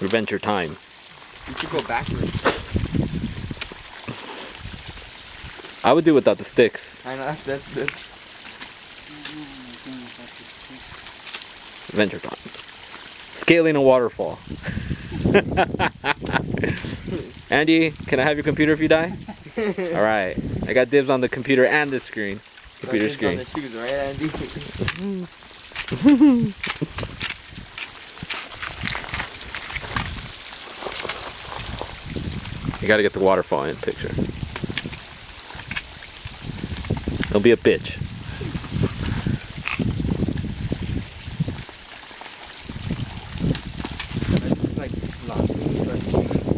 Adventure time. You should go backwards. I would do without the sticks. I know, that's good. Adventure time. Scaling a waterfall. Andy, can I have your computer if you die? Alright. I got dibs on the computer and the screen. Computer screen. On the shoes, right, Andy? You gotta get the waterfall in picture. Don't be a bitch.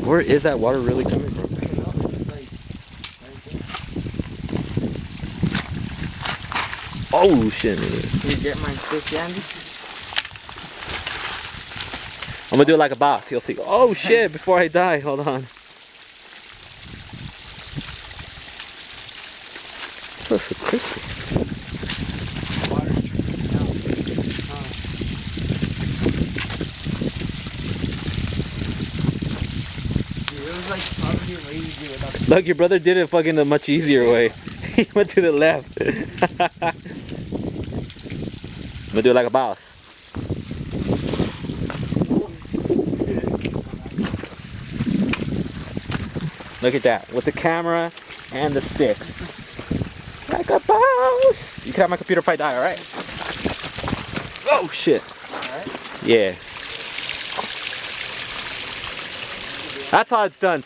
Where is that water really coming from? Oh shit. Can you get my sticks, Andy? I'm gonna do it like a boss. You'll see. Oh shit, before I die. Hold on. That's so crispy. Look, your brother did it fucking a much easier way. He went to the left. I'm gonna do it like a boss. Look at that, with the camera and the sticks. Like a boss. You can have my computer if I die, alright? Oh shit. Alright? Yeah. That's how it's done.